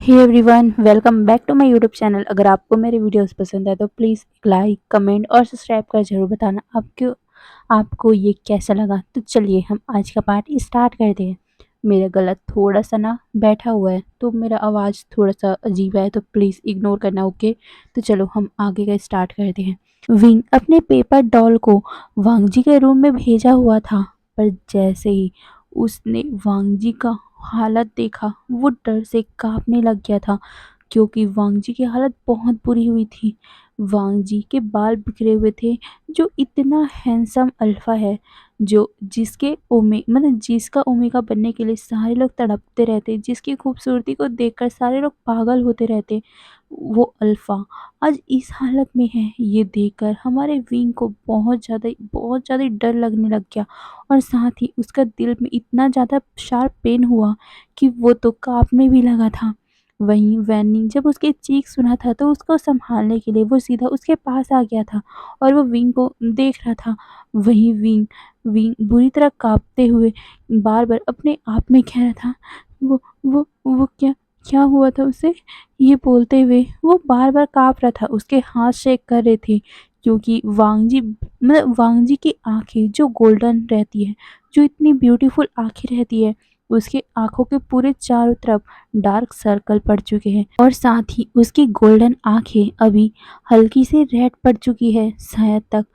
Hey everyone, welcome back to my YouTube channel. अगर आपको मेरे वीडियोस पसंद है तो प्लीज़ लाइक कमेंट और सब्सक्राइब कर जरूर बताना आपको आपको ये कैसा लगा। तो चलिए हम आज का पार्ट स्टार्ट करते हैं। मेरा गला थोड़ा सा ना बैठा हुआ है तो मेरा आवाज़ थोड़ा सा अजीब है, तो प्लीज़ इग्नोर करना, ओके। तो चलो हम आगे का स्टार्ट करते हैं। विंग अपने पेपर डॉल को वांगजी के रूम में भेजा हुआ था, पर जैसे ही उसने वांगजी का हालत देखा वो डर से कांपने लग गया था, क्योंकि वांगजी की हालत बहुत बुरी हुई थी। वांगजी के बाल बिखरे हुए थे। जो इतना हैंडसम अल्फा है, जो जिसके जिसका ओमेगा बनने के लिए सारे लोग तड़पते रहते, जिसकी खूबसूरती को देखकर सारे लोग पागल होते रहते, वो अल्फा आज इस हालत में है। ये देखकर हमारे विंग को बहुत ज़्यादा डर लगने लग गया, और साथ ही उसका दिल में इतना ज़्यादा शार्प पेन हुआ कि वो तो काँपने भी लगा था। वहीं वैनी जब उसकी चीख सुना था तो उसको सँभालने के लिए वो सीधा उसके पास आ गया था और वो विंग को देख रहा था। वहीं विंग विंग बुरी तरह काँपते हुए बार-बार अपने आप में कह रहा था, वो क्या क्या हुआ था उसे? ये बोलते हुए वो बार-बार काँप रहा था, उसके हाथ शेक कर रहे थे, क्योंकि वांगजी की आँखें जो गोल्डन रहती है, जो इतनी ब्यूटीफुल आँखें रहती है, उसकी आँखों के पूरे चारों तरफ डार्क सर्कल पड़ चुके हैं, और साथ ही उसकी गोल्डन आँखें अभी हल्की सी रेड पड़ चुकी है। शायद तक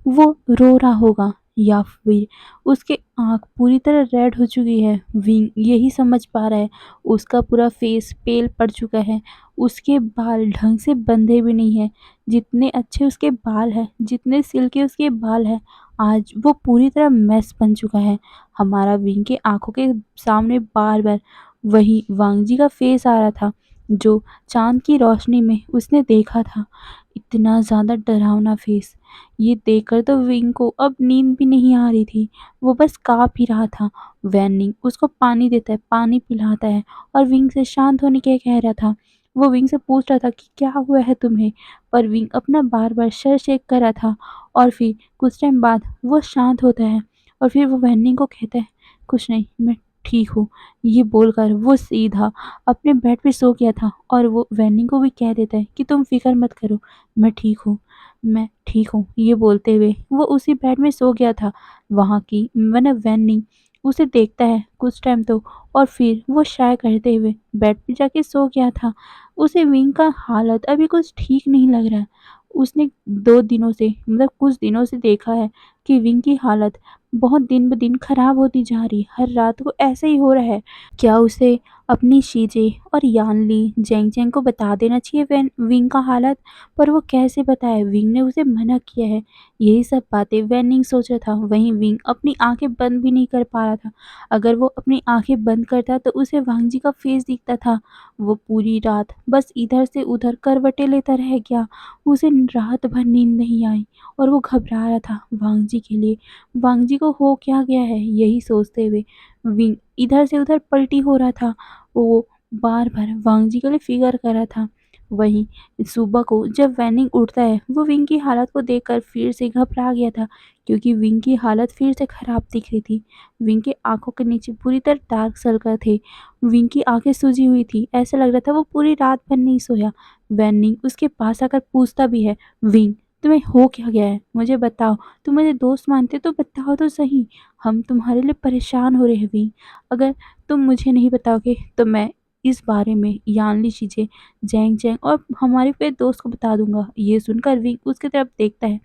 वो रो रहा होगा, या फिर उसके आँख पूरी तरह रेड हो चुकी है। विंग यही समझ पा रहा है। उसका पूरा फेस पेल पड़ चुका है। उसके बाल ढंग से बंधे भी नहीं हैं। जितने अच्छे उसके बाल हैं, जितने सिल्की उसके बाल हैं, आज वो पूरी तरह मैस बन चुका है। हमारा विंग के आँखों के सामने बार-बार वही वांगजी का फेस आ रहा था, जो चाँद की रोशनी में उसने देखा था। इतना ज़्यादा डरावना फेस, ये देखकर तो विंग को अब नींद भी नहीं आ रही थी। वो बस काँप ही रहा था। वैनिंग उसको पानी देता है, पानी पिलाता है और विंग से शांत होने के कह रहा था। वो विंग से पूछ रहा था कि क्या हुआ है तुम्हें? पर विंग अपना बार-बार सर शेक कर रहा था, और फिर कुछ टाइम बाद वो शांत होता है और फिर वो वैनिंग को कहता है, कुछ नहीं, मैं ठीक हूँ। ये बोलकर वो सीधा अपने बेड पे सो गया था, और वो वैनिंग को भी कह देता है कि तुम फ़िक्र मत करो, मैं ठीक हूँ, मैं ठीक हूँ। ये बोलते हुए वो उसी बेड में सो गया था। वहाँ की वैनिंग उसे देखता है कुछ टाइम तो, और फिर वो शाय करते हुए बेड पे जाके सो गया था। उसे विंग का हालत अभी कुछ ठीक नहीं लग रहा है। उसने 2 दिनों से कुछ दिनों से देखा है कि विंग की हालत बहुत दिन ब दिन खराब होती जा रही है। हर रात को ऐसे ही हो रहा है। क्या उसे अपनी चीज़ें और यानली जेंग-जेंग को बता देना चाहिए विंग का हालत? पर वो कैसे बताए? विंग ने उसे मना किया है। यही सब बातें वेनिंग सोच रहा था। वहीं विंग अपनी आँखें बंद भी नहीं कर पा रहा था। अगर वो अपनी आँखें बंद करता तो उसे वांगजी का फेस दिखता था। वो पूरी रात बस इधर से उधर करवटें लेता रह गया। उसे रात भर नींद नहीं आई, और वो घबरा रहा था वांगजी के लिए। वांगजी को हो क्या गया है, यही सोचते हुए विंग इधर से उधर पलटी हो रहा था। वो बार-बार वांगजी के लिए फ़िक्र कर रहा था। वहीं सुबह को जब वैनिंग उठता है, वो विंग की हालत को देखकर फिर से घबरा गया था, क्योंकि विंग की हालत फिर से खराब दिख रही थी। विंग के आँखों के नीचे पूरी तरह डार्क सर्कल थे। विंग की आँखें सूजी हुई थी। ऐसा लग रहा था वो पूरी रात भर नहीं सोया। वैनिंग उसके पास आकर पूछता भी है, विंग तुम्हें हो क्या गया है? मुझे बताओ। तुम मुझे दोस्त मानते तो बताओ तो सही। हम तुम्हारे लिए परेशान हो रहे हैं विंग। अगर तुम मुझे नहीं बताओगे तो मैं इस बारे में यानली चीज़ें जैंग जैंग और हमारे पूरे दोस्त को बता दूँगा। ये सुनकर विंग उसकी तरफ देखता है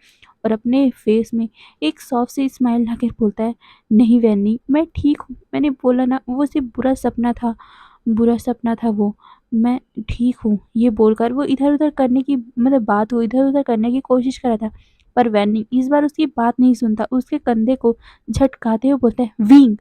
और अपने फेस में एक सॉफ्ट सी स्माइल लाकर बोलता है, नहीं वैनी, मैं ठीक हूँ। मैंने बोला ना, वो सिर्फ़ बुरा सपना था वो। मैं ठीक हूँ। ये बोलकर वो इधर-उधर करने की बात को इधर-उधर करने की कोशिश कर रहा था। पर वैनी इस बार उसकी बात नहीं सुनता। उसके कंधे को झटकाते हुए बोलता है, विंग,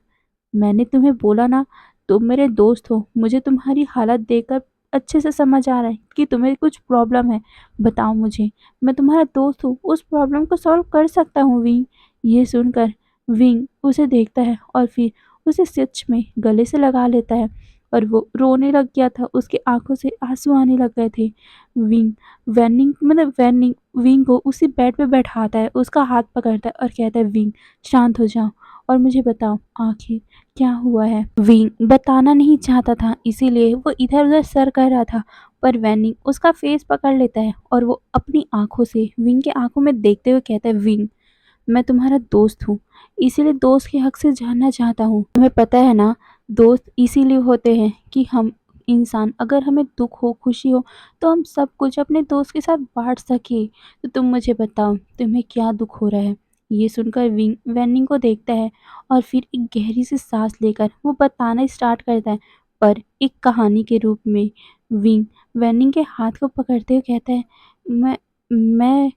मैंने तुम्हें बोला ना, तुम मेरे दोस्त हो। मुझे तुम्हारी हालत देखकर अच्छे से समझ आ रहा है कि तुम्हें कुछ प्रॉब्लम है। बताओ मुझे, मैं तुम्हारा दोस्त हूँ, उस प्रॉब्लम को सॉल्व कर सकता हूँ विंग। ये सुनकर विंग उसे देखता है और फिर उसे सच में गले से लगा लेता है, और वो रोने लग गया था। उसकी आँखों से आँसू आने लग गए थे। विंग विंग को उसी बेड पे बैठाता है, उसका हाथ पकड़ता है और कहता है, विंग शांत हो जाओ। और मुझे बताओ आखिर क्या हुआ है। विंग बताना नहीं चाहता था, इसीलिए वो इधर-उधर सर कर रहा था, पर वैनिंग उसका फेस पकड़ लेता है और वो अपनी आँखों से विंग की आँखों में देखते हुए कहता है, विंग मैं तुम्हारा दोस्त हूँ, इसीलिए दोस्त के हक से जानना चाहता हूँ। तुम्हें पता है ना, दोस्त इसीलिए होते हैं कि हम इंसान अगर हमें दुख हो, खुशी हो, तो हम सब कुछ अपने दोस्त के साथ बाँट सकें। तो तुम मुझे बताओ, तुम्हें क्या दुख हो रहा है? ये सुनकर विंग वेन्निंग को देखता है और फिर एक गहरी सी सांस लेकर वो बताना स्टार्ट करता है, पर एक कहानी के रूप में। विंग वेन्निंग के हाथ को पकड़ते हुए कहता है, मैं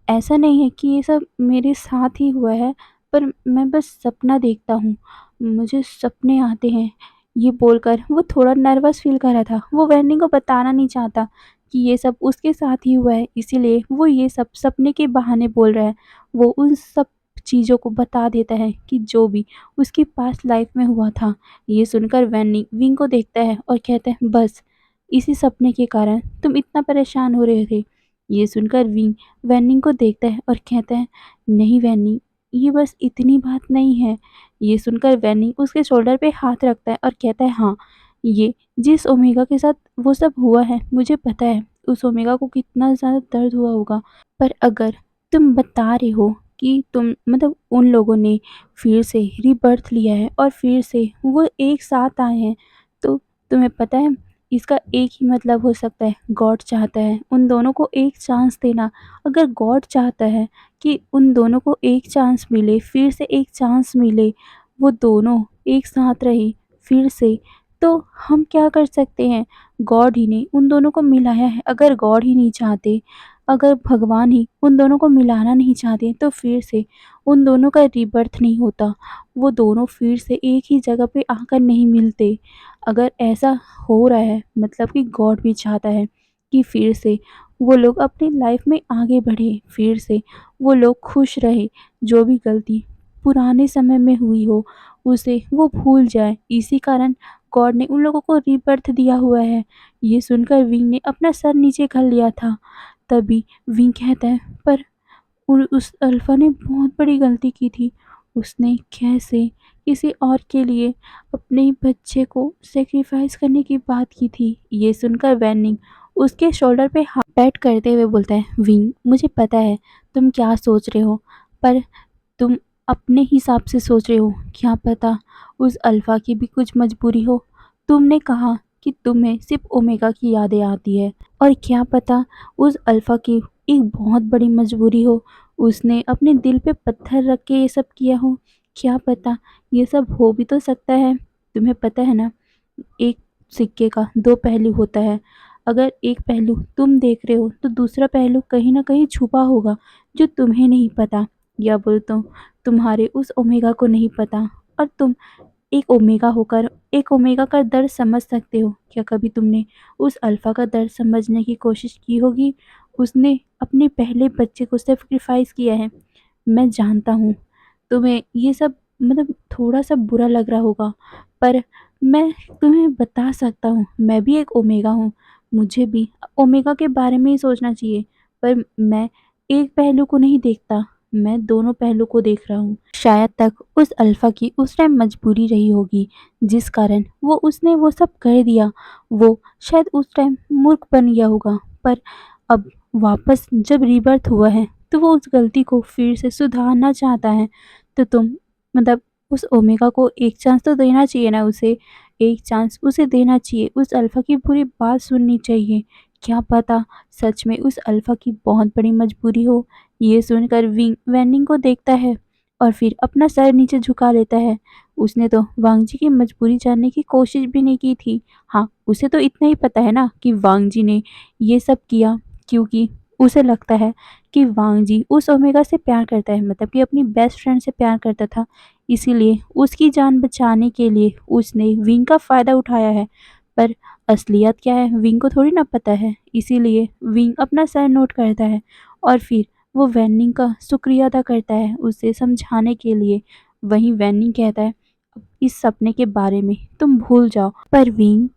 ऐसा नहीं है कि ये सब मेरे साथ ही हुआ है, पर मैं बस सपना देखता हूँ, मुझे सपने आते हैं। ये बोलकर वो थोड़ा नर्वस फ़ील कर रहा था। वो वेन्नी को बताना नहीं चाहता कि ये सब उसके साथ ही हुआ है, इसीलिए वो ये सब सपने के बहाने बोल रहा है। वो उन सब चीज़ों को बता देता है कि जो भी उसकी पास्ट लाइफ़ में हुआ था। ये सुनकर वेन्नी विंग को देखता है और कहता है, बस इसी सपने के कारण तुम इतना परेशान हो रहे थे। ये सुनकर विंग वेन्नी को देखता है और कहता है, नहीं वेन्नी, ये बस इतनी बात नहीं है। ये सुनकर वेन्नी उसके शोल्डर पे हाथ रखता है और कहता है, हाँ, ये जिस ओमेगा के साथ वो सब हुआ है, मुझे पता है उस ओमेगा को कितना ज़्यादा दर्द हुआ होगा। पर अगर तुम बता रहे हो कि तुम मतलब उन लोगों ने फिर से रीबर्थ लिया है और फिर से वो एक साथ आए हैं, तो तुम्हें पता है इसका एक ही मतलब हो सकता है, गॉड चाहता है उन दोनों को एक चांस देना। अगर गॉड चाहता है कि उन दोनों को एक चांस मिले, फिर से एक चांस मिले, वो दोनों एक साथ रहे फिर से, तो हम क्या कर सकते हैं? गॉड ही ने उन दोनों को मिलाया है। अगर गॉड ही नहीं चाहते, अगर भगवान ही उन दोनों को मिलाना नहीं चाहते, तो फिर से उन दोनों का रीबर्थ नहीं होता। वो दोनों फिर से एक ही जगह पे आकर नहीं मिलते। अगर ऐसा हो रहा है, मतलब कि गॉड भी चाहता है कि फिर से वो लोग अपनी लाइफ में आगे बढ़े, फिर से वो लोग खुश रहे, जो भी गलती पुराने समय में हुई हो उसे वो भूल जाए। इसी कारण गॉड ने उन लोगों को रीबर्थ दिया हुआ है। ये सुनकर विंग ने अपना सर नीचे कर लिया था। तभी विंग कहता है, पर उस अल्फा ने बहुत बड़ी गलती की थी। उसने कैसे किसी और के लिए अपने ही बच्चे को सैक्रिफाइस करने की बात की थी। ये सुनकर वैनिंग उसके शोल्डर पे हाथ पैट करते हुए बोलता है, विंग मुझे पता है तुम क्या सोच रहे हो, पर तुम अपने हिसाब से सोच रहे हो, क्या पता उस अल्फा की भी कुछ मजबूरी हो। तुमने कहा कि तुम्हें सिर्फ ओमेगा की यादें आती है, और क्या पता उस अल्फा की एक बहुत बड़ी मजबूरी हो, उसने अपने दिल पे पत्थर रख के ये सब किया हो। क्या पता ये सब हो भी तो सकता है। तुम्हें पता है ना, एक सिक्के का दो पहलू होता है। अगर एक पहलू तुम देख रहे हो, तो दूसरा पहलू कहीं न कहीं छुपा होगा जो तुम्हें नहीं पता, या बोलता हूँ तुम्हारे उस ओमेगा को नहीं पता, और तुम एक ओमेगा होकर एक ओमेगा का दर्द समझ सकते हो। क्या कभी तुमने उस अल्फा का दर्द समझने की कोशिश की होगी? उसने अपने पहले बच्चे को सैक्रिफाइस किया है। मैं जानता हूँ तुम्हें ये सब मतलब थोड़ा-सा बुरा लग रहा होगा, पर मैं तुम्हें बता सकता हूँ, मैं भी एक ओमेगा हूँ। मुझे भी ओमेगा के बारे में ही सोचना चाहिए, पर मैं एक पहलू को नहीं देखता, मैं दोनों पहलू को देख रहा हूँ। शायद तक उस अल्फा की उस टाइम मजबूरी रही होगी, जिस कारण वो उसने वो सब कर दिया। वो शायद उस टाइम मूर्ख बन गया होगा, पर अब वापस जब रीबर्थ हुआ है, तो वो उस गलती को फिर से सुधारना चाहता है। तो तुम मतलब उस ओमेगा को एक चांस तो देना चाहिए ना उसे, एक चांस उसे देना चाहिए, उस अल्फा की पूरी बात सुननी चाहिए। क्या पता सच में उस अल्फा की बहुत बड़ी मजबूरी हो। ये सुनकर विंग वेन्निंग को देखता है और फिर अपना सर नीचे झुका लेता है। उसने तो वांग जी की मजबूरी जानने की कोशिश भी नहीं की थी। हाँ, उसे तो इतना ही पता है ना कि वांग जी ने ये सब किया क्योंकि उसे लगता है कि वांग जी उस ओमेगा से प्यार करता है, मतलब कि अपनी बेस्ट फ्रेंड से प्यार करता था। इसीलिए उसकी जान बचाने के लिए उसने विंग का फ़ायदा उठाया है। पर असलियत क्या है विंग को थोड़ी ना पता है। इसीलिए विंग अपना सर नोट करता है और फिर वो वेन्निंग का शुक्रिया अदा करता है उसे समझाने के लिए। वहीं वेन्निंग कहता है, इस सपने के बारे में तुम भूल जाओ। पर विंग,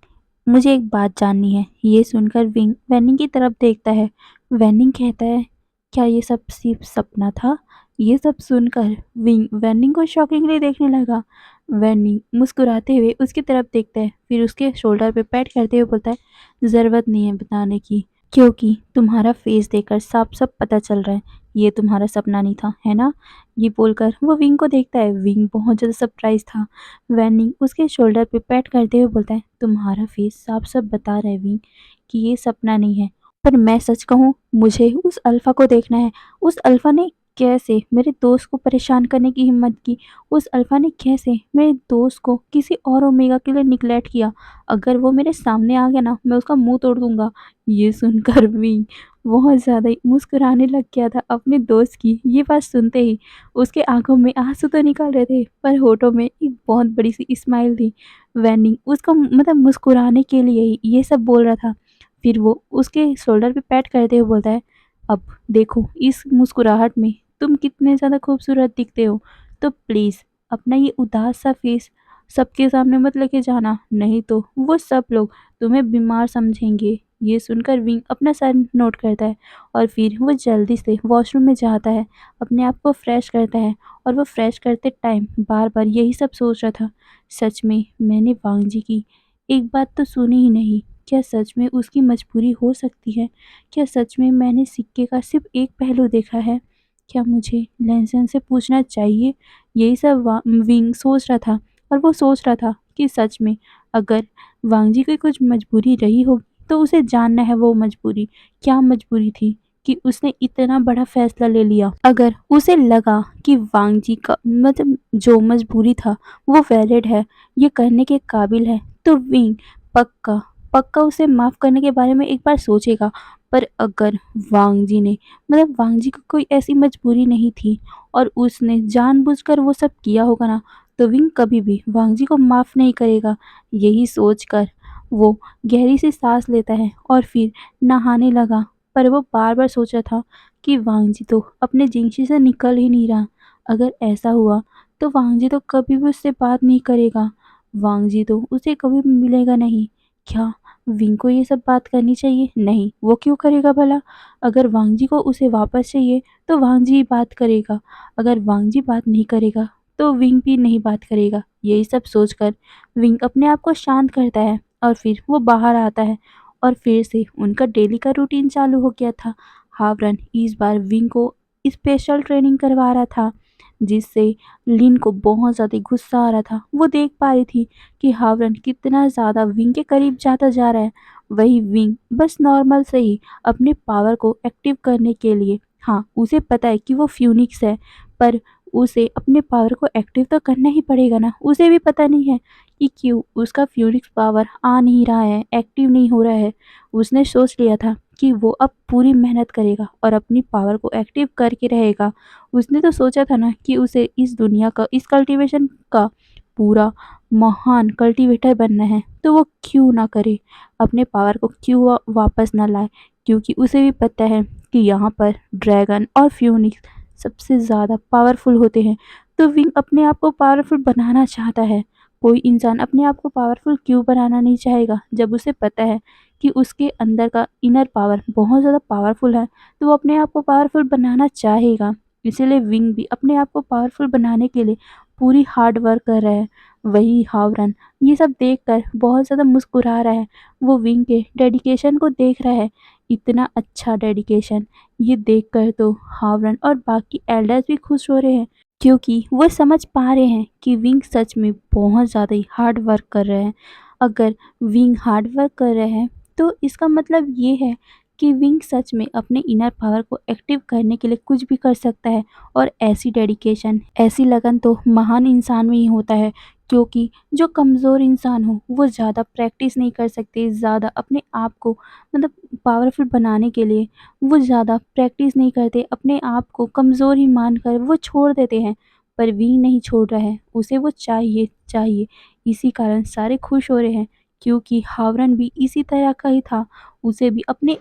मुझे एक बात जाननी है। ये सुनकर विंग वेन्निंग की तरफ देखता है। वेन्निंग कहता है, क्या ये सब सिर्फ सपना था ये सब सुनकर विंग वेन्निंग को शॉकिंगली देखने लगा। वेन्निंग मुस्कुराते हुए उसकी तरफ देखता है, फिर उसके शोल्डर पे पैट करते हुए बोलता है, ज़रूरत नहीं है बताने की, क्योंकि तुम्हारा फेस देखकर साफ सब पता चल रहा है, ये तुम्हारा सपना नहीं था, है ना? ये बोलकर वो विंग को देखता है। विंग बहुत ज़्यादा सरप्राइज था। वेन्निंग उसके शोल्डर पे पैट करते हुए बोलता है, तुम्हारा फेस साफ सब बता रहा है विंग कि ये सपना नहीं है। पर मैं सच कहूँ, मुझे उस अल्फा को देखना है। उस अल्फा ने कैसे मेरे दोस्त को परेशान करने की हिम्मत की? उस अल्फा ने कैसे मेरे दोस्त को किसी और ओमेगा के लिए निग्लेक्ट किया? अगर वो मेरे सामने आ गया ना, मैं उसका मुँह तोड़ दूँगा। ये सुनकर भी बहुत ज़्यादा ही मुस्कुराने लग गया था अपने दोस्त की ये बात सुनते ही। उसके आँखों में आँसू तो निकल रहे थे, पर होठों में एक बहुत बड़ी-सी स्माइल थी। वेन्नी उसको मतलब मुस्कुराने के लिए ही ये सब बोल रहा था। फिर वो उसके शोल्डर पे पैट करते हुए बोलता है, अब देखो इस मुस्कुराहट में तुम कितने ज़्यादा खूबसूरत दिखते हो। तो प्लीज़ अपना ये उदास सा फेस सबके सामने मत लेके जाना, नहीं तो वो सब लोग तुम्हें बीमार समझेंगे। ये सुनकर विंग अपना सर नोट करता है और फिर वो जल्दी से वॉशरूम में जाता है, अपने आप को फ्रेश करता है। और वो फ्रेश करते टाइम बार-बार यही सब सोच रहा था, सच में मैंने वांग जी की एक बात तो सुनी ही नहीं। क्या सच में उसकी मजबूरी हो सकती है? क्या सच में मैंने सिक्के का सिर्फ एक पहलू देखा है? क्या मुझे लैंसन से पूछना चाहिए? यही सब विंग सोच रहा था। और वो सोच रहा था कि सच में अगर वांगजी की कुछ मजबूरी रही होगी तो उसे जानना है वो मजबूरी क्या मजबूरी थी कि उसने इतना बड़ा फैसला ले लिया। अगर उसे लगा कि वांगजी का मतलब जो मजबूरी था वो वैलिड है, ये करने के काबिल है, तो विंग पक्का पक्का उसे माफ़ करने के बारे में एक बार सोचेगा। पर अगर वांग जी ने वांग जी को कोई ऐसी मजबूरी नहीं थी और उसने जानबूझकर वो सब किया होगा ना, तो विंग कभी भी वांग जी को माफ़ नहीं करेगा। यही सोचकर वो गहरी सी सांस लेता है और फिर नहाने लगा। पर वो बार-बार सोच रहा था कि वांग जी तो अपने जिंगशी से निकल ही नहीं रहा। अगर ऐसा हुआ तो वांग जी तो कभी भी उससे बात नहीं करेगा। वांग जी तो उसे कभी मिलेगा नहीं। क्या विंग को ये सब बात करनी चाहिए? नहीं, वो क्यों करेगा भला? अगर वांग जी को उसे वापस चाहिए तो वांग जी ही बात करेगा। अगर वांग जी बात नहीं करेगा तो विंग भी नहीं बात करेगा। यही सब सोचकर विंग अपने आप को शांत करता है और फिर वो बाहर आता है और फिर से उनका डेली का रूटीन चालू हो गया था। हावरन इस बार विंग को स्पेशल ट्रेनिंग करवा रहा था, जिससे लिन को बहुत ज़्यादा गुस्सा आ रहा था। वो देख पा रही थी कि हावरन कितना ज़्यादा विंग के करीब जाता जा रहा है। वही विंग बस नॉर्मल से ही अपने पावर को एक्टिव करने के लिए, हाँ उसे पता है कि वो फ्यूनिक्स है, पर उसे अपने पावर को एक्टिव तो करना ही पड़ेगा ना। उसे भी पता नहीं है कि क्यों उसका फ्यूनिक्स पावर आ नहीं रहा है, एक्टिव नहीं हो रहा है। उसने सोच लिया था कि वो अब पूरी मेहनत करेगा और अपनी पावर को एक्टिव करके रहेगा। उसने तो सोचा था ना कि उसे इस दुनिया का, इस कल्टीवेशन का पूरा महान कल्टीवेटर बनना है, तो वो क्यों ना करे, अपने पावर को क्यों वापस ना लाए, क्योंकि उसे भी पता है कि यहाँ पर ड्रैगन और फ्यूनिक्स सबसे ज़्यादा पावरफुल होते हैं। तो विंग अपने आप को पावरफुल बनाना चाहता है। कोई इंसान अपने आप को पावरफुल क्यों बनाना नहीं चाहेगा, जब उसे पता है कि उसके अंदर का इनर पावर बहुत ज़्यादा पावरफुल है, तो वो अपने आप को पावरफुल बनाना चाहेगा। इसीलिए विंग भी अपने आप को पावरफुल बनाने के लिए पूरी हार्ड वर्क कर रहा है। वही हावरन ये सब देखकर बहुत ज़्यादा मुस्कुरा रहा है। वो विंग के डेडिकेशन को देख रहा है। इतना अच्छा डेडिकेशन, ये देखकर तो हावरन और बाकी एल्डर्स भी खुश हो रहे हैं, क्योंकि वो समझ पा रहे हैं कि विंग सच में बहुत ज़्यादा ही हार्ड वर्क कर रहे हैं। अगर विंग हार्ड वर्क कर रहे हैं तो इसका मतलब ये है कि विंग सच में अपने इनर पावर को एक्टिव करने के लिए कुछ भी कर सकता है। और ऐसी डेडिकेशन, ऐसी लगन तो महान इंसान में ही होता है, क्योंकि जो कमज़ोर इंसान हो वो ज़्यादा प्रैक्टिस नहीं कर सकते, ज़्यादा अपने आप को मतलब पावरफुल बनाने के लिए वो ज़्यादा प्रैक्टिस नहीं करते, अपने आप को कमज़ोर ही मानकर वो छोड़ देते हैं। पर विंग नहीं छोड़ रहा है, उसे वो चाहिए चाहिए। इसी कारण सारे खुश हो रहे हैं, क्योंकि हावरन भी इसी तरह का ही था। उसे भी अपने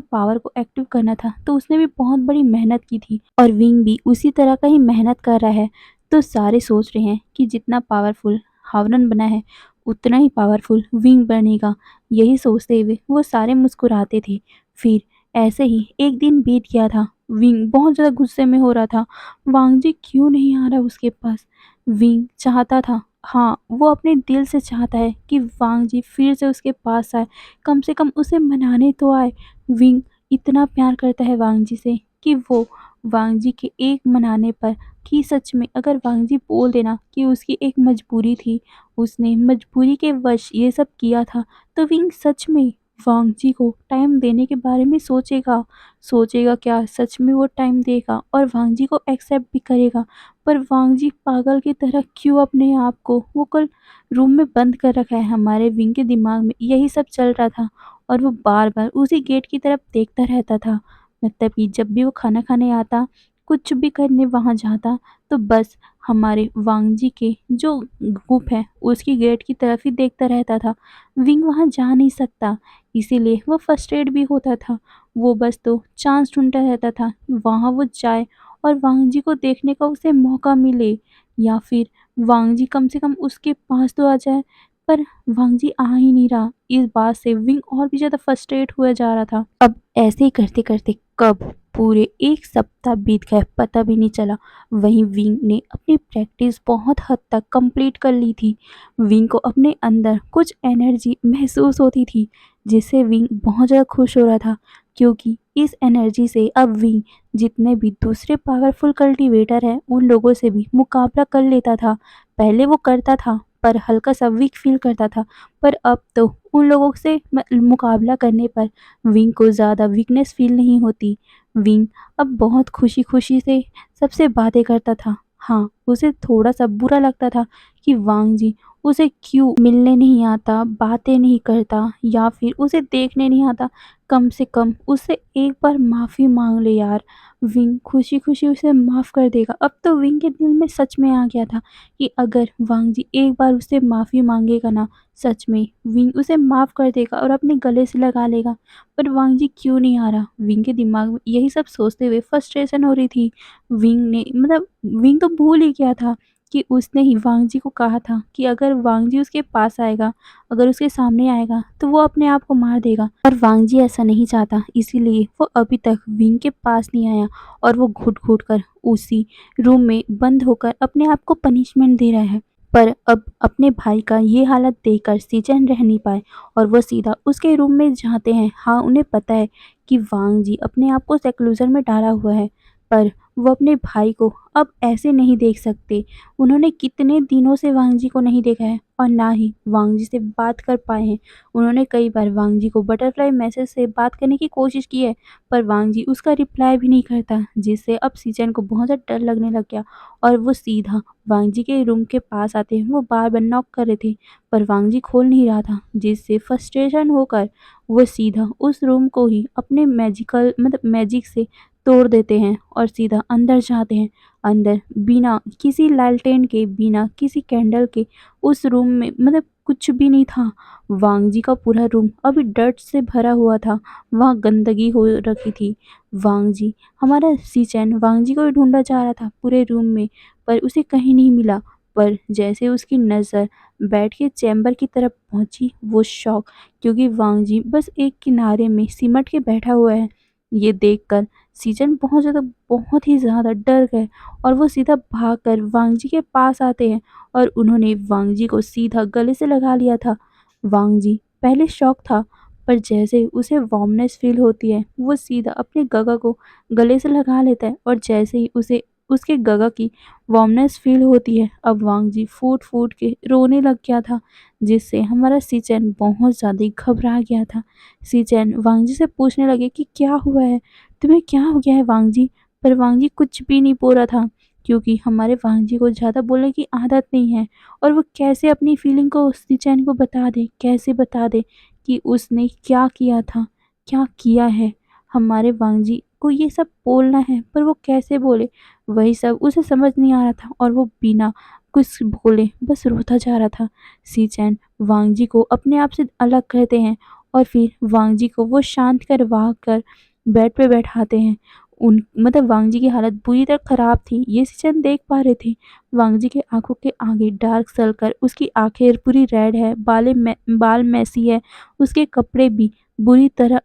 पावर को एक्टिव करना था, तो उसने भी बहुत बड़ी मेहनत की थी और विंग भी उसी तरह का ही मेहनत कर रहा है। तो सारे सोच रहे हैं कि जितना पावरफुल हावरन बना है उतना ही पावरफुल विंग बनेगा। यही सोचते हुए वो सारे मुस्कुराते थे। फिर ऐसे ही एक दिन बीत गया था विंग बहुत ज़्यादा गुस्से में हो रहा था। वांग जी क्यों नहीं आ रहा उसके पास? विंग चाहता था, हाँ, वो अपने दिल से चाहता है कि वांग जी फिर से उसके पास आए, कम से कम उसे मनाने तो आए। विंग इतना प्यार करता है वांग जी से कि वो वांग जी के एक मनाने पर कि सच में अगर वांग जी बोल देना कि उसकी एक मजबूरी थी, उसने मजबूरी के वश ये सब किया था, तो विंग सच में वांग जी को टाइम देने के बारे में सोचेगा। सोचेगा क्या, सच में वो टाइम देगा और वांग जी को एक्सेप्ट भी करेगा। पर वांग जी पागल की तरह क्यों अपने आप को वो कल रूम में बंद कर रखा है? हमारे विंग के दिमाग में यही सब चल रहा था और वो बार-बार उसी गेट की तरफ देखता रहता था। मतलब कि जब भी वो खाना खाने आता, कुछ भी करने वहाँ जाता, तो बस हमारे वांग जी के जो ग्रुप है, उसकी गेट की तरफ ही देखता रहता था। विंग वहाँ जा नहीं सकता, इसीलिए वो फ्रस्ट्रेट भी होता था। वो बस तो चांस ढूँढता रहता था, वहाँ वो जाए और वांग जी को देखने का उसे मौका मिले या फिर वांग जी कम से कम उसके पास तो आ जाए। पर वांग जी आ ही नहीं रहा। इस बात से विंग और भी ज़्यादा फ्रस्ट्रेट हुआ जा रहा था। अब ऐसे ही करते-करते कब पूरे 1 सप्ताह बीत गए पता भी नहीं चला। वहीं विंग ने अपनी प्रैक्टिस बहुत हद तक कंप्लीट कर ली थी। विंग को अपने अंदर कुछ एनर्जी महसूस होती थी, जिससे विंग बहुत ज़्यादा खुश हो रहा था क्योंकि इस एनर्जी से अब विंग जितने भी दूसरे पावरफुल कल्टीवेटर हैं, उन लोगों से भी मुकाबला कर लेता था। पहले वो करता था, पर हल्का-सा वीक फ़ील करता था, पर अब तो उन लोगों से मुकाबला करने पर विंग को ज़्यादा वीकनेस फ़ील नहीं होती। विंग अब बहुत खुशी-खुशी से सबसे बातें करता था। हाँ, उसे थोड़ा-सा बुरा लगता था कि वांग जी उसे क्यों मिलने नहीं आता, बातें नहीं करता या फिर उसे देखने नहीं आता। कम से कम उससे एक बार माफ़ी माँग ले यार। विंग खुशी-खुशी उसे माफ़ कर देगा। अब तो विंग के दिल में सच में आ गया था कि अगर वांग जी एक बार उससे माफ़ी माँगेगा ना, सच में विंग उसे माफ़ कर देगा और अपने गले से लगा लेगा। पर वांग जी क्यों नहीं आ रहा? विंग के दिमाग में यही सब सोचते हुए फ्रस्ट्रेशन हो रही थी। विंग तो भूल ही गया था कि उसने ही वांग जी को कहा था कि अगर वांग जी उसके पास आएगा, अगर उसके सामने आएगा, तो वो अपने आप को मार देगा। पर वांग जी ऐसा नहीं चाहता, इसीलिए वो अभी तक विंग के पास नहीं आया और वो घुट-घुट कर उसी रूम में बंद होकर अपने आप को पनिशमेंट दे रहा है। पर अब अपने भाई का ये हालत देखकर सीजन रह नहीं पाए और वो सीधा उसके रूम में जाते हैं। हाँ, उन्हें पता है कि वांग जी अपने आप को सेक्लूजन में डाला हुआ है, पर वो अपने भाई को अब ऐसे नहीं देख सकते। उन्होंने कितने दिनों से वांग जी को नहीं देखा है और ना ही वांग जी से बात कर पाए हैं। उन्होंने कई बार वांग जी को बटरफ्लाई मैसेज से बात करने की कोशिश की है, पर वांग जी उसका रिप्लाई भी नहीं करता, जिससे अब सीजन को बहुत ज़्यादा डर लगने लग गया और वो सीधा वांग जी के रूम के पास आते हैं। वो बार-बार नॉक कर रहे थे, पर वांग जी खोल नहीं रहा था, जिससे फ्रस्ट्रेशन होकर वो सीधा उस रूम को ही अपने मैजिक से तोड़ देते हैं और सीधा अंदर जाते हैं। अंदर बिना किसी लालटेन के, बिना किसी कैंडल के उस रूम में कुछ भी नहीं था। वांग जी का पूरा रूम अभी डर्ट से भरा हुआ था, वहाँ गंदगी हो रखी थी। वांग जी हमारा शीचेन वांग जी को ढूँढा जा रहा था पूरे रूम में, पर उसे कहीं नहीं मिला। पर जैसे उसकी नज़र बेड के चैम्बर की तरफ पहुँची, वो शॉक, क्योंकि वांग जी बस एक किनारे में सिमट के बैठा हुआ है। ये देखकर शीचेन बहुत ही ज़्यादा डर गए और वो सीधा भागकर वांग जी के पास आते हैं और उन्होंने वांग जी को सीधा गले से लगा लिया था। वांग जी पहले शॉक था, पर जैसे उसे वार्मनेस फ़ील होती है, वो सीधा अपने गगा को गले से लगा लेता है और जैसे ही उसे उसके गगा की वार्मनेस फ़ील होती है, अब वांग जी फूट-फूट के रोने लग गया था, जिससे हमारा शीचेन बहुत ज़्यादा ही घबरा गया था। शीचेन वांग जी से पूछने लगे कि क्या हुआ है? तुम्हें क्या हो गया है वांग जी? पर वांग जी कुछ भी नहीं बोल रहा था, क्योंकि हमारे वांग जी को ज़्यादा बोलने की आदत नहीं है और वो कैसे अपनी फीलिंग को शीचेन को बता दे, कैसे बता दे कि उसने क्या किया था, क्या किया है। हमारे वांग जी को ये सब बोलना है, पर वो कैसे बोले? वही सब उसे समझ नहीं आ रहा था और वो बिना कुछ बोले बस रोता जा रहा था। शीचेन वांग जी को अपने आप से अलग करते हैं और फिर वांग जी को वो शांत करवा कर बेड पे बैठाते हैं। वांग जी की हालत बुरी तरह खराब थी, ये शीचेन देख पा रहे थे। वांग जी के आँखों के आगे डार्क सर्कल, उसकी आँखें पूरी रेड है, बाल मैसी है, उसके कपड़े भी बुरी तरह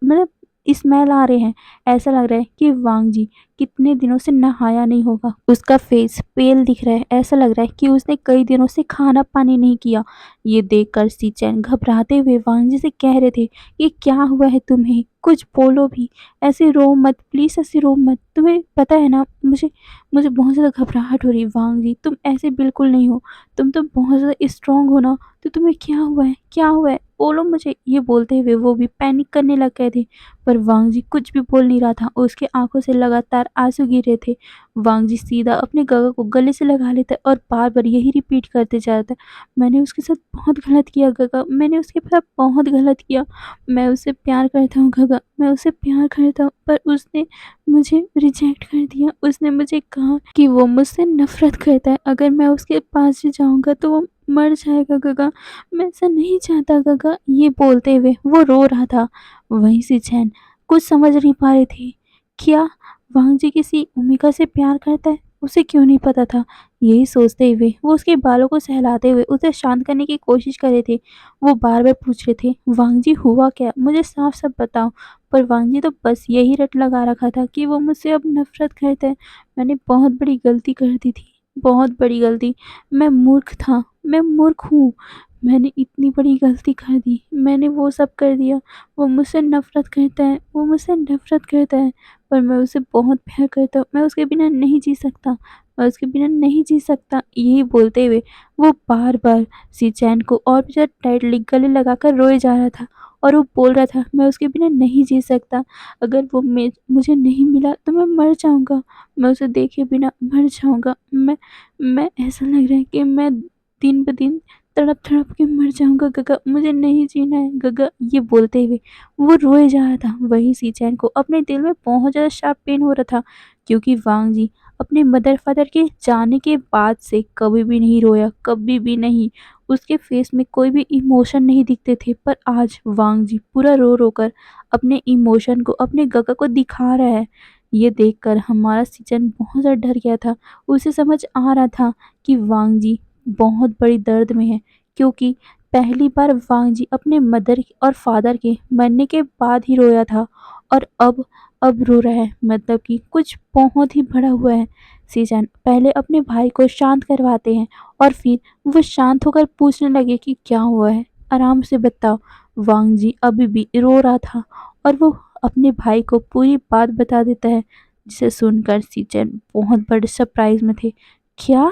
स्मेल आ रहे हैं। ऐसा लग रहा है कि वांग जी कितने दिनों से नहाया नहीं होगा। उसका फेस पेल दिख रहा है, ऐसा लग रहा है कि उसने कई दिनों से खाना पानी नहीं किया। ये देखकर सीचैन घबराते हुए वांग जी से कह रहे थे, ये क्या हुआ है तुम्हें, कुछ बोलो भी, ऐसे रो मत प्लीज, ऐसे रो मत, तुम्हें पता है ना मुझे मुझे बहुत ज़्यादा घबराहट हो रही है। वांग जी तुम ऐसे बिल्कुल नहीं हो, तुम तो बहुत ज़्यादा स्ट्रांग हो ना, तो तुम्हें क्या हुआ है, क्या हुआ है, बोलो मुझे। ये बोलते हुए वो भी पैनिक करने लग गए थे, पर वांग जी कुछ भी बोल नहीं रहा था। उसके आंखों से लगातार आंसू गिर रहे थे। वांग जी सीधा अपने गगा को गले से लगा लेता और बार बार यही रिपीट करते जाता, मैंने उसके साथ बहुत गलत किया गगा, मैंने उसके साथ बहुत गलत किया, मैं उससे प्यार करता हूँ गगा, मैं उससे प्यार करता हूँ, पर उसने मुझे रिजेक्ट कर दिया। उसने मुझे कहा कि वो मुझसे नफरत करता है, अगर मैं उसके पास से जाऊंगा तो वो मर जाएगा गगा, मैं ऐसा नहीं चाहता गगा। ये बोलते हुए वो रो रहा था। वहीं से चैन कुछ समझ नहीं पा रहे थे। क्या वांग जी किसी ओमिका से प्यार करता है, उसे क्यों नहीं पता था। यही सोचते हुए वो उसके बालों को सहलाते हुए उसे शांत करने की कोशिश कर रहे थे। वो बार बार पूछ रहे थे, वांग जी हुआ क्या, मुझे साफ साफ बताओ। पर वांग जी तो बस यही रट लगा रखा था कि वो मुझसे अब नफरत करते हैं। मैंने बहुत बड़ी गलती कर दी थी, बहुत बड़ी गलती, मैं मूर्ख था, मैं मूर्ख हूँ, मैंने इतनी बड़ी गलती कर दी, मैंने वो सब कर दिया। वो मुझसे नफरत करता है, वो मुझसे नफरत करता है, पर मैं उसे बहुत प्यार करता हूँ, मैं उसके बिना नहीं जी सकता, मैं उसके बिना नहीं जी सकता। यही बोलते हुए वो बार बार सीचैन को और भी ज़्यादा टाइटली गले लगाकर रोए जा रहा था और वो बोल रहा था, मैं उसके बिना नहीं जी सकता, अगर वो मुझे नहीं मिला तो मैं मर जाऊंगा, मैं उसे देखे बिना मर जाऊंगा, मैं ऐसा लग रहा है कि मैं दिन ब दिन तड़प तड़प के मर जाऊंगा गगा, मुझे नहीं जीना है गगा। ये बोलते हुए वो रोए जा रहा था। वहीं सीचैन को अपने दिल में बहुत ज़्यादा शार्प पेन हो रहा था, क्योंकि वांग जी अपने मदर फादर के जाने के बाद से कभी भी नहीं रोया, कभी भी नहीं, उसके फेस में कोई भी इमोशन नहीं दिखते थे। पर आज वांग जी पूरा रो रो कर अपने इमोशन को अपने गगा को दिखा रहा है। ये देखकर हमारा सीजन बहुत ज़्यादा डर गया था। उसे समझ आ रहा था कि वांग जी बहुत बड़ी दर्द में है, क्योंकि पहली बार वांग जी अपने मदर और फादर के मरने के बाद ही रोया था, और अब रो रहा है, मतलब कि कुछ बहुत ही बड़ा हुआ है। सीजन पहले अपने भाई को शांत करवाते हैं और फिर वो शांत होकर पूछने लगे कि क्या हुआ है, आराम से बताओ। वांग जी अभी भी रो रहा था और वो अपने भाई को पूरी बात बता देता है, जिसे सुनकर सीचन बहुत बड़े सरप्राइज में थे। क्या,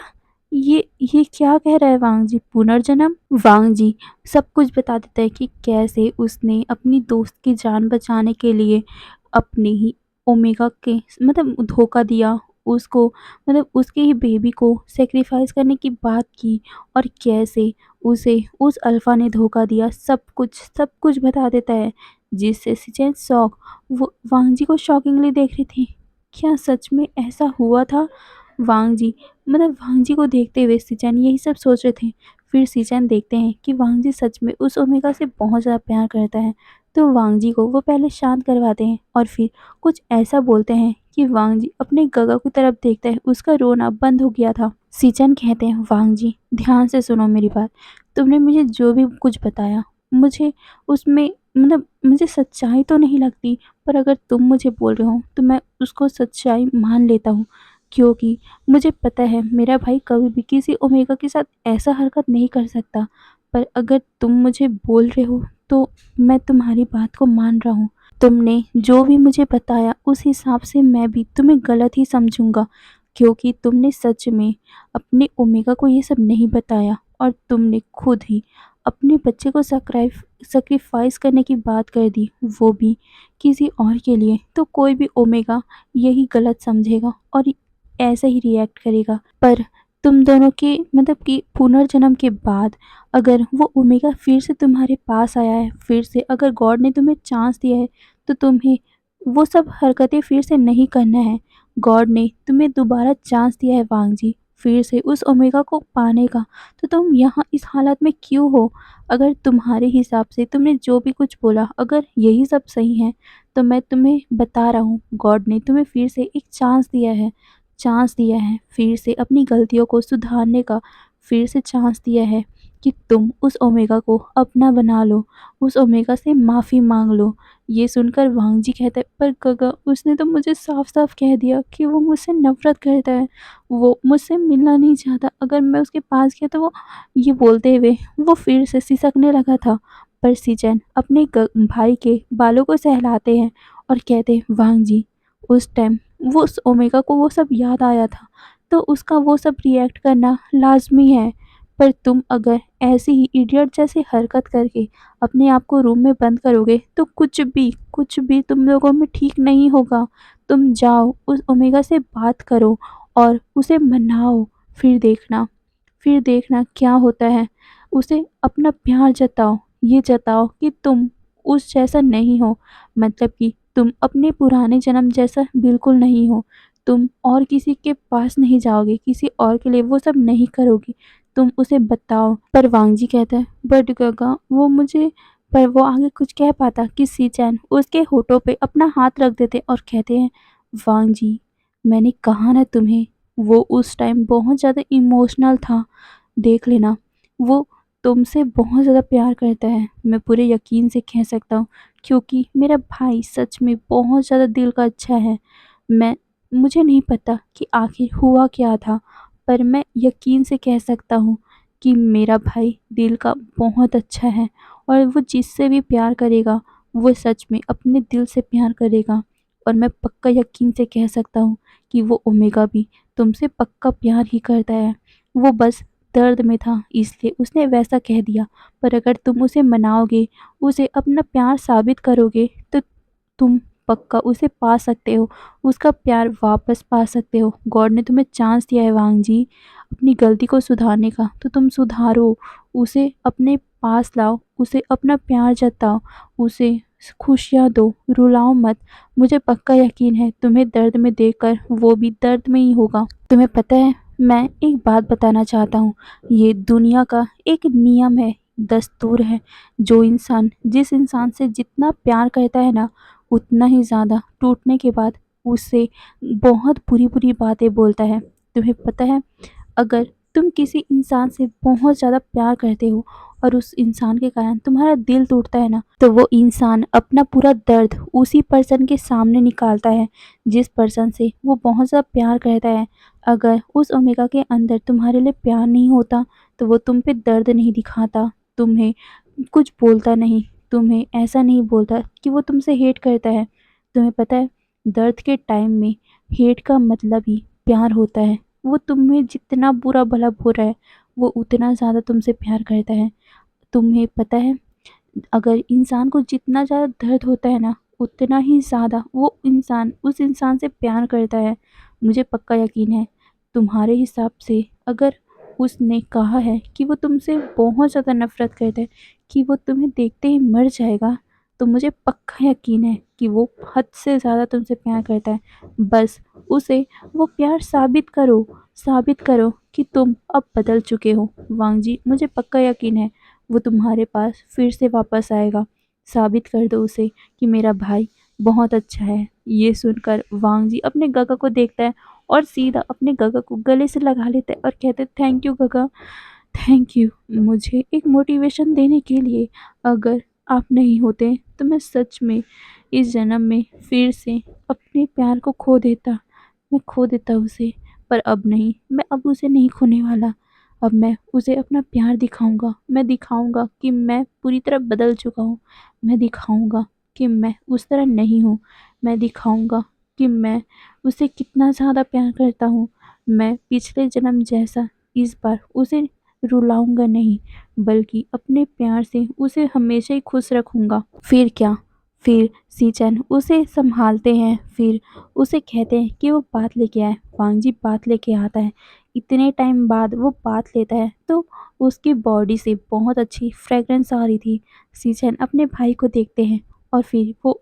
ये क्या कह रहा है वांग जी, पुनर्जन्म। वांग जी सब कुछ बता देता है कि कैसे उसने अपनी दोस्त की जान बचाने के लिए अपने ही ओमेगा के मतलब धोखा दिया उसको, मतलब उसके ही बेबी को सेक्रीफाइस करने की बात की, और कैसे उसे उस अल्फा ने धोखा दिया। सब कुछ बता देता है, जिससे सिचेन शॉक, वो वांग जी को शॉकिंगली देख रही थी। क्या सच में ऐसा हुआ था। वांग जी वांग जी को देखते हुए सिचेन यही सब सोच रहे थे। फिर सिचेन देखते हैं कि वांग जी सच में उस ओमेगा से बहुत ज़्यादा प्यार करता है, तो वांग जी को वो पहले शांत करवाते हैं और फिर कुछ ऐसा बोलते हैं कि वांग जी अपने गगा की तरफ देखता है, उसका रोना बंद हो गया था। सिचन कहते हैं, वांग जी ध्यान से सुनो मेरी बात, तुमने मुझे जो भी कुछ बताया, मुझे उसमें मुझे सच्चाई तो नहीं लगती, पर अगर तुम मुझे बोल रहे हो तो मैं उसको सच्चाई मान लेता हूँ, क्योंकि मुझे पता है मेरा भाई कभी भी किसी ओमेगा के साथ ऐसा हरकत नहीं कर सकता। पर अगर तुम मुझे बोल रहे हो तो मैं तुम्हारी बात को मान रहा हूँ। तुमने जो भी मुझे बताया उस हिसाब से मैं भी तुम्हें गलत ही समझूंगा, क्योंकि तुमने सच में अपने ओमेगा को ये सब नहीं बताया, और तुमने खुद ही अपने बच्चे को सेक्रीफाइस करने की बात कर दी, वो भी किसी और के लिए। तो कोई भी ओमेगा यही गलत समझेगा और ऐसा ही रिएक्ट करेगा। पर तुम दोनों के कि पुनर्जन्म के बाद अगर वो ओमेगा फिर से तुम्हारे पास आया है, फिर से अगर गॉड ने तुम्हें चांस दिया है, तो तुम्हें वो सब हरकतें फिर से नहीं करना है। गॉड ने तुम्हें दोबारा चांस दिया है वांग जी, फिर से उस ओमेगा को पाने का, तो तुम यहाँ इस हालत में क्यों हो। अगर तुम्हारे हिसाब से तुमने जो भी कुछ बोला अगर यही सब सही है, तो मैं तुम्हें बता रहा हूँ, गॉड ने तुम्हें फिर से एक चांस दिया है, फिर से अपनी गलतियों को सुधारने का फिर से चांस दिया है। कि तुम उस ओमेगा को अपना बना लो, उस ओमेगा से माफ़ी माँग लो। ये सुनकर वांग जी कहता है, पर गगा उसने तो मुझे साफ-साफ कह दिया कि वो मुझसे नफ़रत करता है, वो मुझसे मिलना नहीं चाहता। अगर मैं उसके पास गया तो वो ये बोलते हुए वो फिर से सिसकने लगा था। पर सीचैन अपने भाई के बालों को सहलाते हैं और कहते हैं, वांग जी उस टाइम वो उस ओमेगा को वो सब याद आया था, तो उसका वो सब रिएक्ट करना लाज़मी है। पर तुम अगर ऐसे ही इडियट जैसी हरकत करके अपने आप को रूम में बंद करोगे तो कुछ भी तुम लोगों में ठीक नहीं होगा। तुम जाओ उस ओमेगा से बात करो और उसे मनाओ, फिर देखना क्या होता है। उसे अपना प्यार जताओ, ये जताओ कि तुम उस जैसा नहीं हो, मतलब कि तुम अपने पुराने जन्म जैसा बिल्कुल नहीं हो। तुम और किसी के पास नहीं जाओगे, किसी और के लिए वो सब नहीं करोगी, तुम उसे बताओ। पर वांगजी कहता है, बट गगा वो मुझे, पर वो आगे कुछ कह पाता कि सीचैन उसके होठों पे अपना हाथ रख देते और कहते हैं, वांगजी मैंने कहा ना तुम्हें, वो उस टाइम बहुत ज़्यादा इमोशनल था, देख लेना, वो तुमसे बहुत ज़्यादा प्यार करता है। मैं पूरे यकीन से कह सकता हूँ, क्योंकि मेरा भाई सच में बहुत ज़्यादा दिल का अच्छा है। मैं मुझे नहीं पता कि आखिर हुआ क्या था, पर मैं यकीन से कह सकता हूँ कि मेरा भाई दिल का बहुत अच्छा है और वो जिससे भी प्यार करेगा, वो सच में अपने दिल से प्यार करेगा। और मैं पक्का यकीन से कह सकता हूँ कि वो ओमेगा भी तुमसे पक्का प्यार ही करता है। वो बस दर्द में था इसलिए उसने वैसा कह दिया, पर अगर तुम उसे मनाओगे, उसे अपना प्यार साबित करोगे, तो तुम पक्का उसे पा सकते हो, उसका प्यार वापस पा सकते हो। गॉड ने तुम्हें चांस दिया है वांग जी, अपनी गलती को सुधारने का, तो तुम सुधारो, उसे अपने पास लाओ, उसे अपना प्यार जताओ, उसे खुशियाँ दो, रुलाओ मत। मुझे पक्का यकीन है तुम्हें दर्द में देखकर वो भी दर्द में ही होगा। तुम्हें पता है, मैं एक बात बताना चाहता हूँ, ये दुनिया का एक नियम है, दस्तूर है। जो इंसान जिस इंसान से जितना प्यार करता है ना, उतना ही ज़्यादा टूटने के बाद उससे बहुत बुरी-बुरी बातें बोलता है। तुम्हें पता है, अगर तुम किसी इंसान से बहुत ज़्यादा प्यार करते हो और उस इंसान के कारण तुम्हारा दिल टूटता है ना, तो वो इंसान अपना पूरा दर्द उसी पर्सन के सामने निकालता है, जिस पर्सन से वो बहुत ज़्यादा प्यार करता है। अगर उस ओमेगा के अंदर तुम्हारे लिए प्यार नहीं होता, तो वो तुम पे दर्द नहीं दिखाता, तुम्हें कुछ बोलता नहीं, तुम्हें ऐसा नहीं बोलता कि वो तुमसे हेट करता है। तुम्हें पता है, दर्द के टाइम में हेट का मतलब ही प्यार होता है। वो तुम्हें जितना बुरा भला बोल रहा है, वो उतना ज़्यादा तुमसे प्यार करता है। तुम्हें पता है, अगर इंसान को जितना ज़्यादा दर्द होता है ना, उतना ही ज़्यादा वो इंसान उस इंसान से प्यार करता है। मुझे पक्का यकीन है, तुम्हारे हिसाब से अगर उसने कहा है कि वो तुमसे बहुत ज़्यादा नफ़रत करता है, कि वो तुम्हें देखते ही मर जाएगा, तो मुझे पक्का यकीन है कि वो हद से ज़्यादा तुमसे प्यार करता है। बस उसे वो प्यार साबित करो कि तुम अब बदल चुके हो। वांग जी, मुझे पक्का यकीन है वो तुम्हारे पास फिर से वापस आएगा। साबित कर दो उसे कि मेरा भाई बहुत अच्छा है। ये सुनकर वांग जी अपने गगा को देखता है और सीधा अपने गगा को गले से लगा लेता है और कहते हैं, थैंक यू गगा, थैंक यू मुझे एक मोटिवेशन देने के लिए। अगर आप नहीं होते तो मैं सच में इस जन्म में फिर से अपने प्यार को खो देता उसे। पर अब नहीं, मैं अब उसे नहीं खोने वाला। अब मैं उसे अपना प्यार दिखाऊंगा, मैं दिखाऊंगा कि मैं पूरी तरह बदल चुका हूँ। मैं दिखाऊंगा कि मैं उस तरह नहीं हूँ। मैं दिखाऊंगा कि मैं उसे कितना ज़्यादा प्यार करता हूँ। मैं पिछले जन्म जैसा इस बार उसे रुलाऊंगा नहीं, बल्कि अपने प्यार से उसे हमेशा ही खुश रखूंगा। फिर क्या, फिर सीचैन उसे संभालते हैं, फिर उसे कहते हैं कि वो बात लेके आए। वांग जी बात लेके आता है। इतने टाइम बाद वो बात लेता है तो उसकी बॉडी से बहुत अच्छी फ्रेग्रेंस आ रही थी। सीचैन अपने भाई को देखते हैं और फिर वो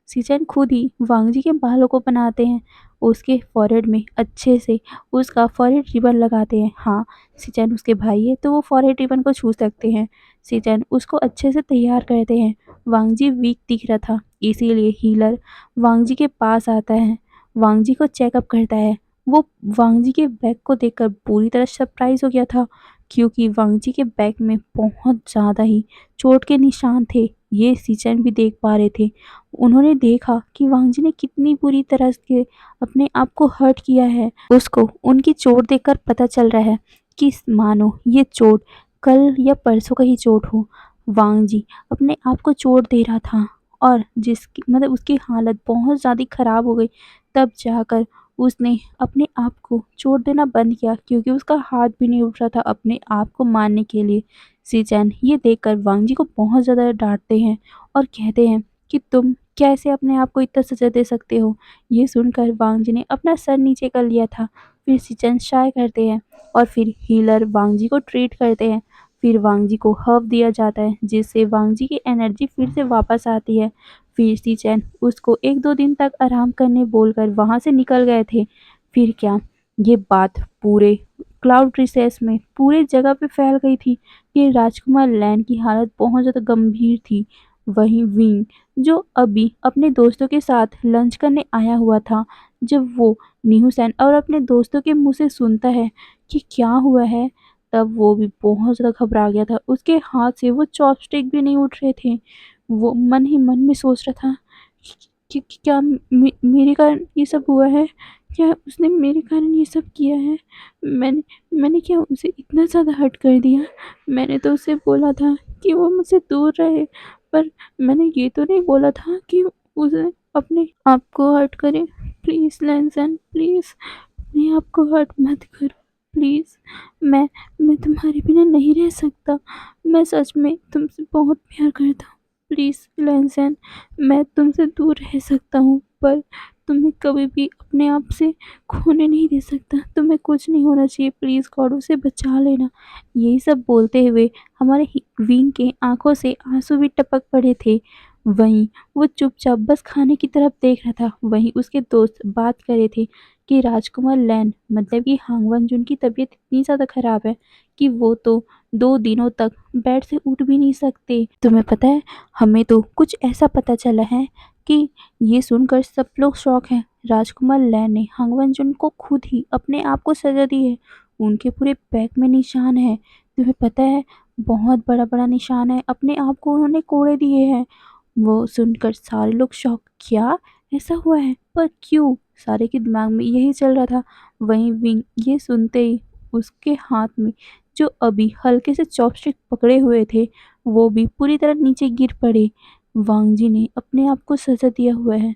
सीचैन खुद ही वांग जी के बालों को बनाते हैं। उसके फॉरहेड में अच्छे से उसका फॉरहेड रिबन लगाते हैं। हाँ, सीचैन उसके भाई है तो वो फॉरहेड रिबन को छू सकते हैं। सीचैन उसको अच्छे से तैयार करते हैं। वांग जी वीक दिख रहा था, इसीलिए हीलर वांग जी के पास आता है, वांग जी को चेकअप करता है। वो वांग जी के बैग को देखकर पूरी तरह सरप्राइज हो गया था। क्योंकि वांग जी के बैग में बहुत ज़्यादा ही चोट के निशान थे। ये सीचेन भी देख पा रहे थे। उन्होंने देखा कि वांग जी ने कितनी बुरी तरह से अपने आप को हर्ट किया है। उसको उनकी चोट देखकर पता चल रहा है कि मानो ये चोट कल या परसों का ही चोट हो। वांग जी अपने आप को चोट दे रहा था और जिसकी मतलब उसकी हालत बहुत ज़्यादा खराब हो गई। तब जाकर उसने अपने आप को चोट देना बंद किया, क्योंकि उसका हाथ भी नहीं उठ रहा था अपने आप को मारने के लिए। सीचैन ये देखकर वांग जी को बहुत ज़्यादा डांटते हैं और कहते हैं कि तुम कैसे अपने आप को इतना सजा दे सकते हो। ये सुनकर वांग जी ने अपना सर नीचे कर लिया था। फिर सीचैन शाय करते हैं और फिर हीलर वांग जी को ट्रीट करते हैं। फिर वांग जी को हर्ब दिया जाता है, जिससे वांग जी की एनर्जी फिर से वापस आती है। फिर सीचैन उसको 1-2 दिन तक आराम करने बोलकर वहाँ से निकल गए थे। फिर क्या, ये बात पूरे क्लाउड रिसेस में पूरे जगह पे फैल गई थी कि राजकुमार लैन की हालत बहुत ज़्यादा गंभीर थी। वहीं विंग, जो अभी अपने दोस्तों के साथ लंच करने आया हुआ था, जब वो निहुसन और अपने दोस्तों के मुँह से सुनता है कि क्या हुआ है, तब वो भी बहुत ज़्यादा घबरा गया था। उसके हाथ से वो चॉपस्टिक भी नहीं उठ रहे थे। वो मन ही मन में सोच रहा था कि क्या मेरे कारण ये सब हुआ है? क्या उसने मेरे कारण ये सब किया है? मैंने मैंने क्या उसे इतना ज़्यादा हर्ट कर दिया? मैंने तो उसे बोला था कि वो मुझसे दूर रहे, पर मैंने ये तो नहीं बोला था कि उसे अपने आप को हर्ट करे। प्लीज़ लैनसन, प्लीज़ अपने आप को हर्ट मत करो, प्लीज़। मैं तुम्हारे बिना नहीं रह सकता। मैं सच में तुमसे बहुत प्यार करता हूँ। प्लीज़ लैनसन, मैं तुमसे दूर रह सकता हूँ, पर तुम्हें कभी भी अपने आप से खोने नहीं दे सकता। तुम्हें कुछ नहीं होना चाहिए, प्लीज़ गॉड उसे बचा लेना। यही सब बोलते हुए हमारे विंग के आंखों से आंसू भी टपक पड़े थे। वहीं वो चुपचाप बस खाने की तरफ देख रहा था। वहीं उसके दोस्त बात कर रहे थे कि राजकुमार लैन मतलब कि हांग वनजुन की तबीयत इतनी ज़्यादा खराब है कि वो तो 2 दिनों तक बेड से उठ भी नहीं सकते। तुम्हें पता है, हमें तो कुछ ऐसा पता चला है कि ये सुनकर सब लोग शॉक हैं। राजकुमार लैन ने हांग वनजुन को खुद ही अपने आप को सजा दी है। उनके पूरे बैक में निशान है। तुम्हें पता है, बहुत बड़ा-बड़ा निशान है। अपने आप को उन्होंने कोड़े दिए हैं। वो सुनकर सारे लोग शॉक, क्या ऐसा हुआ है, पर क्यों? सारे के दिमाग में यही चल रहा था। वहीं विंग ये सुनते ही उसके हाथ में जो अभी हल्के से चॉपस्टिक पकड़े हुए थे, वो भी पूरी तरह नीचे गिर पड़े। वांग जी ने अपने आप को सजा दिया हुआ है।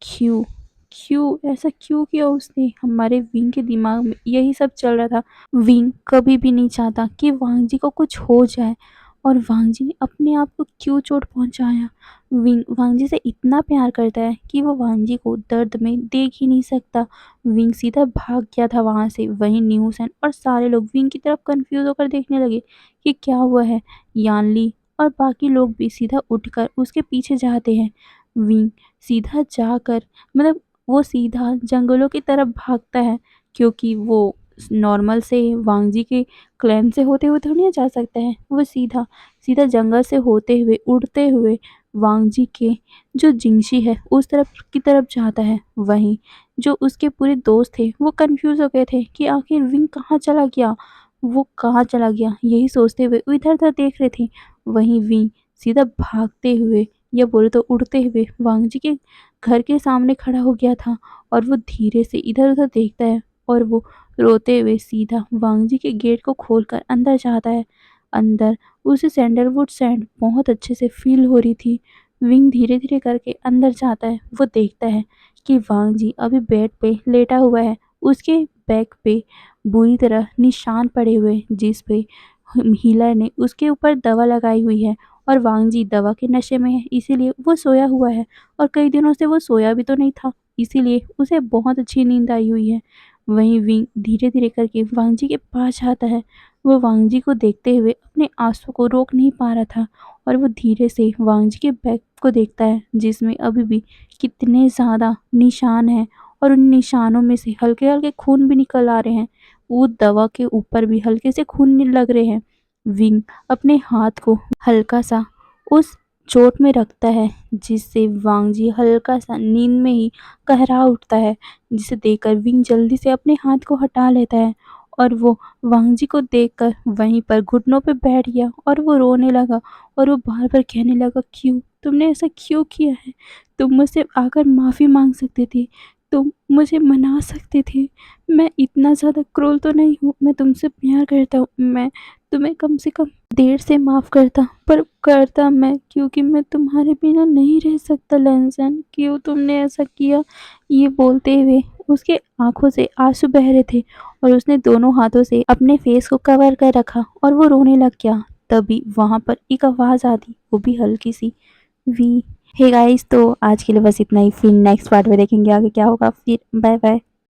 क्यों? क्यों ऐसा क्यों किया उसने? हमारे विंग के दिमाग में यही सब चल रहा था। विंग कभी भी नहीं चाहता कि वांग जी को कुछ हो जाए, और वांग जी ने अपने आप को क्यों चोट पहुंचाया? विंग वांग जी से इतना प्यार करता है कि वो वांग जी को दर्द में देख ही नहीं सकता। विंग सीधा भाग गया था वहां से। वहीं न्यूसन और सारे लोग विंग की तरफ कंफ्यूज होकर देखने लगे कि क्या हुआ है। यानली और बाकी लोग भी सीधा उठकर उसके पीछे जाते हैं। विंग सीधा जाकर मतलब वो सीधा जंगलों की तरफ भागता है, क्योंकि वो नॉर्मल से वांग जी के क्लैन से होते हुए थोड़ी ना जा सकता है। वो सीधा सीधा जंगल से होते हुए उड़ते हुए वांग जी के जो जिंगशी है उस तरफ की तरफ जाता है। वहीं जो उसके पूरे दोस्त थे वो कंफ्यूज हो गए थे कि आखिर विंग कहाँ चला गया, वो कहाँ चला गया, यही सोचते हुए वो इधर उधर देख रहे थे। वहीं विंग सीधा भागते हुए या बोले तो उड़ते हुए वांग जी के घर के सामने खड़ा हो गया था, और वो धीरे से इधर उधर देखता है और वो रोते हुए सीधा वांग जी के गेट को खोलकर अंदर जाता है। अंदर उसे सैंडलवुड सैंड बहुत अच्छे से फील हो रही थी। विंग धीरे धीरे करके अंदर जाता है। वो देखता है कि वांग जी अभी बेड पे लेटा हुआ है। उसके बैक पे बुरी तरह निशान पड़े हुए हैं, जिस पे हीलर ने उसके ऊपर दवा लगाई हुई है, और वांग जी दवा के नशे में है, इसीलिए वो सोया हुआ है। और कई दिनों से वो सोया भी तो नहीं था, इसीलिए उसे बहुत अच्छी नींद आई हुई है। वहीं विंग धीरे धीरे करके वांग जी के पास आता है। वो वांग जी को देखते हुए अपने आंसू को रोक नहीं पा रहा था, और वो धीरे से वांग जी के बैग को देखता है, जिसमें अभी भी कितने ज़्यादा निशान हैं, और उन निशानों में से हल्के हल्के खून भी निकल आ रहे हैं। वो दवा के ऊपर भी हल्के से खून लग रहे हैं। विंग अपने हाथ को हल्का सा उस चोट में रखता है, जिससे वांग जी हल्का सा नींद में ही कहरा उठता है, जिसे देखकर विंग जल्दी से अपने हाथ को हटा लेता है और वो वांग जी को देखकर वहीं पर घुटनों पे बैठ गया और वो रोने लगा और वो बार-बार कहने लगा, "क्यों? तुमने ऐसा क्यों किया है? तुम मुझसे आकर माफ़ी माँग सकते थे, तुम मुझे मना सकते थे। मैं इतना ज़्यादा क्रूर तो नहीं हूँ, मैं तुमसे प्यार करता हूँ, मैं तुम्हें कम से कम देर से माफ़ करता, पर करता मैं क्योंकि मैं तुम्हारे बिना नहीं रह सकता लहसन, क्यों तुमने ऐसा किया?" ये बोलते हुए उसके आँखों से आँसू बह रहे थे और उसने दोनों हाथों से अपने फेस को कवर कर रखा और वो रोने लग गया। तभी वहाँ पर एक आवाज़ आती, वो भी हल्की-सी, वी। हे गाइस, तो आज के लिए बस इतना ही। फिर नेक्स्ट पार्ट में देखेंगे आगे क्या होगा। फिर बाय बाय।